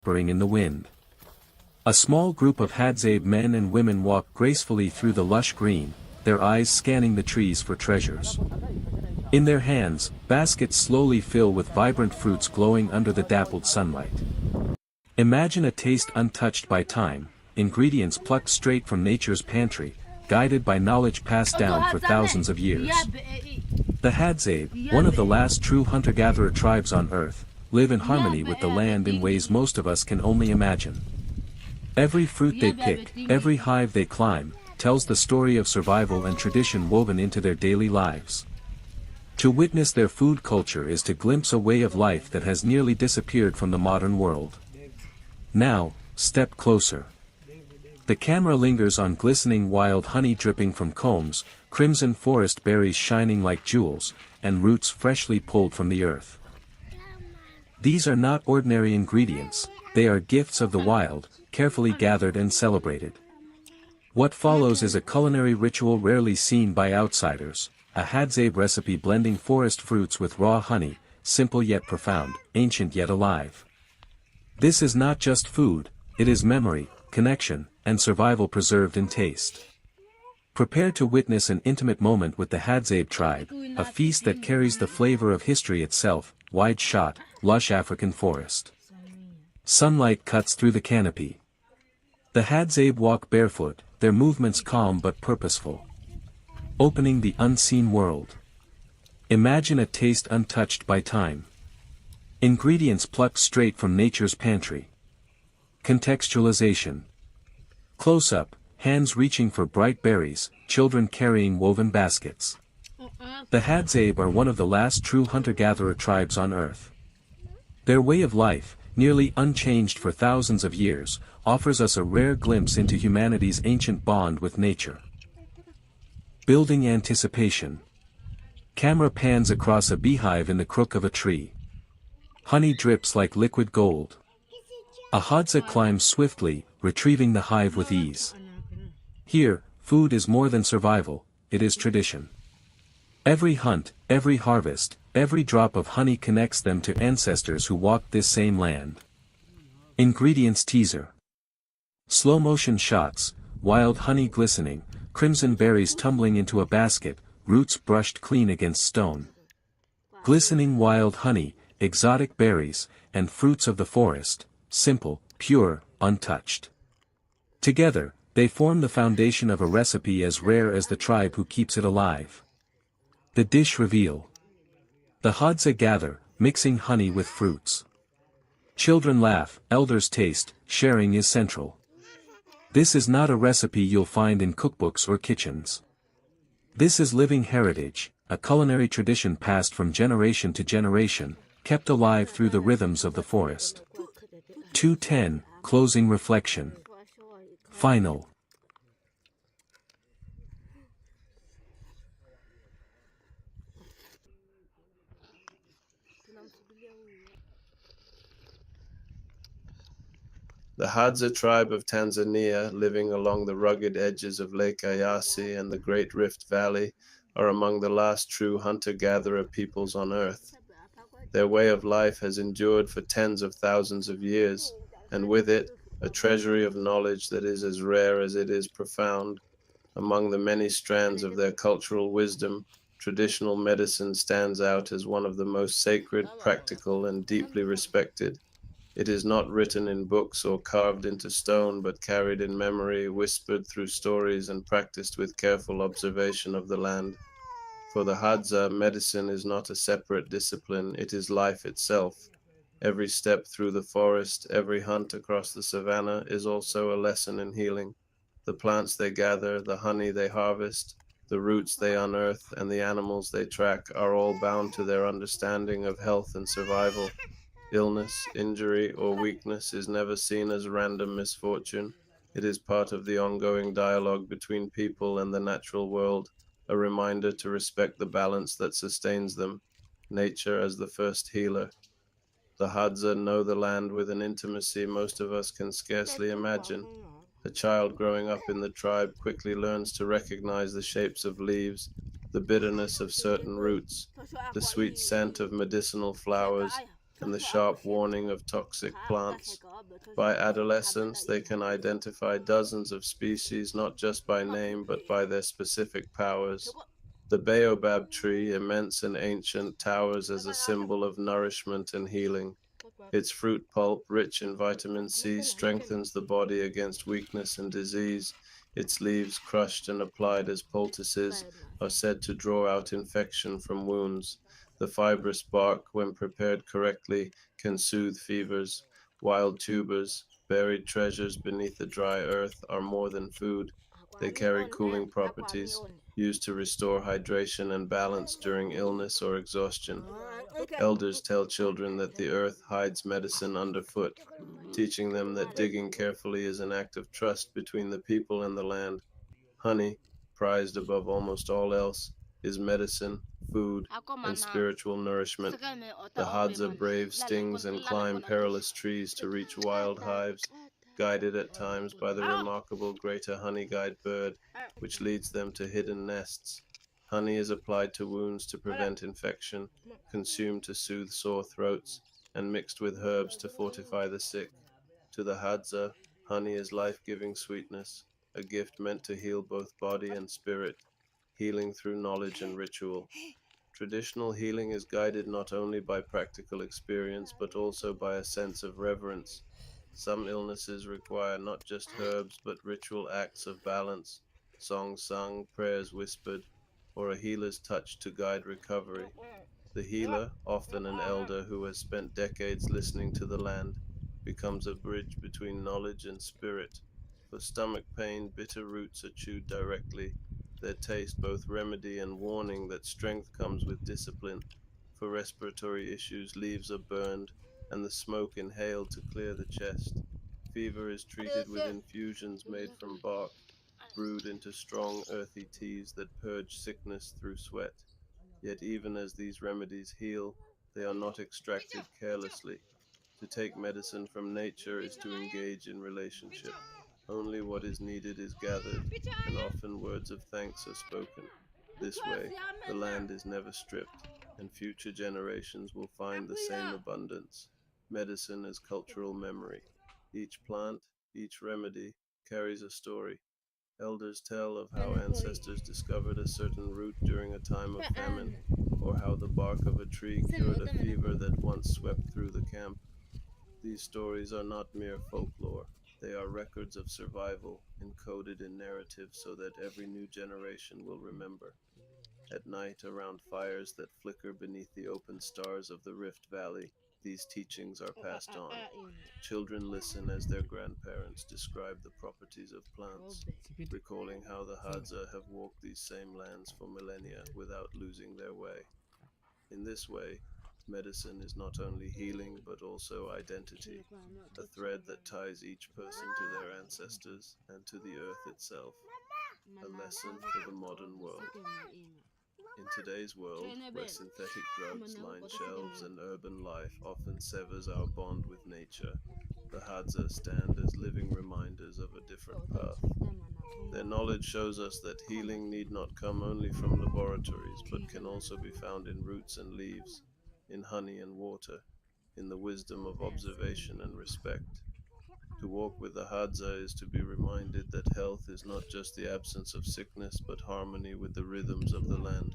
whispering in the wind. A small group of Hadzabe men and women walk gracefully through the lush green, their eyes scanning the trees for treasures. In their hands, baskets slowly fill with vibrant fruits glowing under the dappled sunlight. Imagine a taste untouched by time, ingredients plucked straight from nature's pantry, guided by knowledge passed down for thousands of years. The Hadzabe, one of the last true hunter-gatherer tribes on Earth, live in harmony with the land in ways most of us can only imagine. Every fruit they pick, every hive they climb, tells the story of survival and tradition woven into their daily lives. To witness their food culture is to glimpse a way of life that has nearly disappeared from the modern world. Now, step closer. The camera lingers on glistening wild honey dripping from combs, crimson forest berries shining like jewels, and roots freshly pulled from the earth. These are not ordinary ingredients, they are gifts of the wild, carefully gathered and celebrated. What follows is a culinary ritual rarely seen by outsiders, a Hadzabe recipe blending forest fruits with raw honey, simple yet profound, ancient yet alive. This is not just food, it is memory, connection, and survival preserved in taste. Prepare to witness an intimate moment with the Hadzabe tribe, a feast that carries the flavor of history itself, wide-shot, lush African forest. Sunlight cuts through the canopy. The Hadzabe walk barefoot, their movements calm but purposeful. Opening the unseen world. Imagine a taste untouched by time. Ingredients plucked straight from nature's pantry. Contextualization. Close-up, hands reaching for bright berries, children carrying woven baskets. The Hadzabe are one of the last true hunter-gatherer tribes on Earth. Their way of life, nearly unchanged for thousands of years, offers us a rare glimpse into humanity's ancient bond with nature. Building anticipation. Camera pans across a beehive in the crook of a tree. Honey drips like liquid gold. A Hadza climbs swiftly, retrieving the hive with ease. Here, food is more than survival, it is tradition. Every hunt, every harvest, every drop of honey connects them to ancestors who walked this same land. Ingredients teaser. Slow-motion shots, wild honey glistening, crimson berries tumbling into a basket, roots brushed clean against stone. Glistening wild honey, exotic berries, and fruits of the forest, simple, pure, untouched. Together, they form the foundation of a recipe as rare as the tribe who keeps it alive. The dish reveal. The Hadza gather, mixing honey with fruits. Children laugh, elders taste, sharing is central. This is not a recipe you'll find in cookbooks or kitchens. This is living heritage, a culinary tradition passed from generation to generation, kept alive through the rhythms of the forest. 2:10, Closing Reflection. Final. The Hadza tribe of Tanzania, living along the rugged edges of Lake Eyasi and the Great Rift Valley, are among the last true hunter-gatherer peoples on Earth. Their way of life has endured for tens of thousands of years, and with it, a treasury of knowledge that is as rare as it is profound. Among the many strands of their cultural wisdom, traditional medicine stands out as one of the most sacred, practical, and deeply respected. It is not written in books or carved into stone, but carried in memory, whispered through stories, and practiced with careful observation of the land. For the Hadza, medicine is not a separate discipline, it is life itself. Every step through the forest, every hunt across the savannah is also a lesson in healing. The plants they gather, the honey they harvest, the roots they unearth, and the animals they track are all bound to their understanding of health and survival. Illness, injury, or weakness is never seen as random misfortune. It is part of the ongoing dialogue between people and the natural world, a reminder to respect the balance that sustains them, nature as the first healer. The Hadza know the land with an intimacy most of us can scarcely imagine. A child growing up in the tribe quickly learns to recognize the shapes of leaves, the bitterness of certain roots, the sweet scent of medicinal flowers, and the sharp warning of toxic plants. By adolescence, they can identify dozens of species not just by name but by their specific powers. The baobab tree, immense and ancient, towers as a symbol of nourishment and healing. Its fruit pulp, rich in vitamin C, strengthens the body against weakness and disease. Its leaves, crushed and applied as poultices, are said to draw out infection from wounds. The fibrous bark, when prepared correctly, can soothe fevers. Wild tubers, buried treasures beneath the dry earth, are more than food. They carry cooling properties, used to restore hydration and balance during illness or exhaustion. Elders tell children that the earth hides medicine underfoot, teaching them that digging carefully is an act of trust between the people and the land. Honey, prized above almost all else, is medicine, food, and spiritual nourishment. The Hadza brave stings and climb perilous trees to reach wild hives, guided at times by the remarkable greater honey guide bird, which leads them to hidden nests. Honey is applied to wounds to prevent infection, consumed to soothe sore throats, and mixed with herbs to fortify the sick. To the Hadza, honey is life-giving sweetness, a gift meant to heal both body and spirit, healing through knowledge and ritual. Traditional healing is guided not only by practical experience but also by a sense of reverence. Some illnesses require not just herbs but ritual acts of balance, songs sung, prayers whispered, or a healer's touch to guide recovery. The healer, often an elder who has spent decades listening to the land, becomes a bridge between knowledge and spirit. For stomach pain, bitter roots are chewed directly, their taste both remedy and warning that strength comes with discipline. For respiratory issues, leaves are burned and the smoke inhaled to clear the chest. Fever is treated with infusions made from bark, brewed into strong earthy teas that purge sickness through sweat. Yet even as these remedies heal, they are not extracted carelessly. To take medicine from nature is to engage in relationship. Only what is needed is gathered, and often words of thanks are spoken. This way, the land is never stripped, and future generations will find the same abundance. Medicine is cultural memory. Each plant, each remedy, carries a story. Elders tell of how ancestors discovered a certain root during a time of famine, or how the bark of a tree cured a fever that once swept through the camp. These stories are not mere folklore. They are records of survival, encoded in narrative so that every new generation will remember. At night, around fires that flicker beneath the open stars of the Rift Valley, these teachings are passed on. Children listen as their grandparents describe the properties of plants, recalling how the Hadza have walked these same lands for millennia without losing their way. In this way, medicine is not only healing but also identity, a thread that ties each person to their ancestors and to the earth itself, a lesson for the modern world. In today's world, where synthetic drugs line shelves and urban life often severs our bond with nature, the Hadza stand as living reminders of a different path. Their knowledge shows us that healing need not come only from laboratories, but can also be found in roots and leaves, in honey and water, in the wisdom of observation and respect. To walk with the Hadza is to be reminded that health is not just the absence of sickness, but harmony with the rhythms of the land.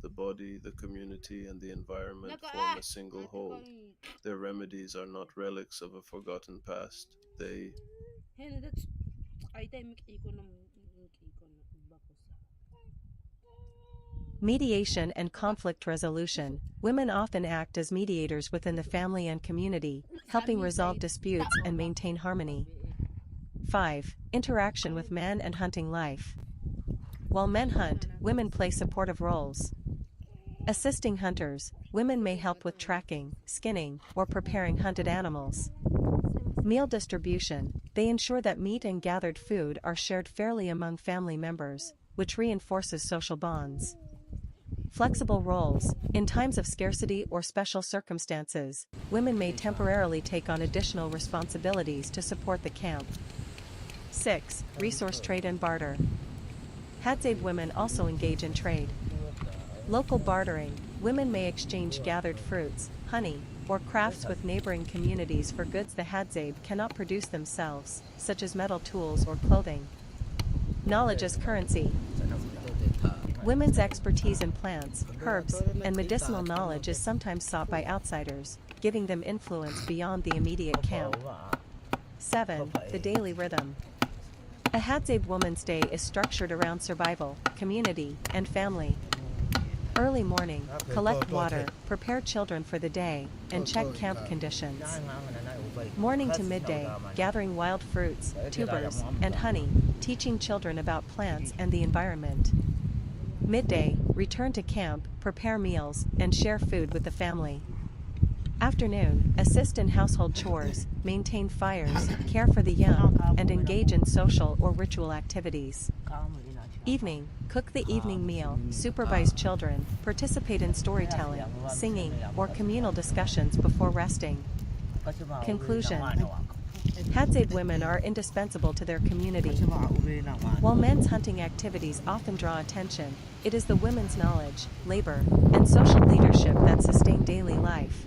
The body, the community, and the environment form a single whole. Their remedies are not relics of a forgotten past. They Mediation and conflict resolution. Women often act as mediators within the family and community, helping resolve disputes and maintain harmony. 5. Interaction with men and hunting life. While men hunt, women play supportive roles. Assisting hunters, women may help with tracking, skinning, or preparing hunted animals. Meal distribution. They ensure that meat and gathered food are shared fairly among family members, which reinforces social bonds. Flexible roles. In times of scarcity or special circumstances, women may temporarily take on additional responsibilities to support the camp. 6. Resource trade and barter. Hadzabe women also engage in trade. Local bartering. Women may exchange gathered fruits, honey, or crafts with neighboring communities for goods the Hadzabe cannot produce themselves, such as metal tools or clothing. Knowledge as currency. Women's expertise in plants, herbs, and medicinal knowledge is sometimes sought by outsiders, giving them influence beyond the immediate camp. 7. The daily rhythm. A Hadzabe woman's day is structured around survival, community, and family. Early morning, collect water, prepare children for the day, and check camp conditions. Morning to midday, gathering wild fruits, tubers, and honey, teaching children about plants and the environment. Midday, return to camp, prepare meals, and share food with the family. Afternoon, assist in household chores, maintain fires, care for the young, and engage in social or ritual activities. Evening, cook the evening meal, supervise children, participate in storytelling, singing, or communal discussions before resting. Conclusion. Hadzabe women are indispensable to their community. While men's hunting activities often draw attention, it is the women's knowledge, labor, and social leadership that sustain daily life.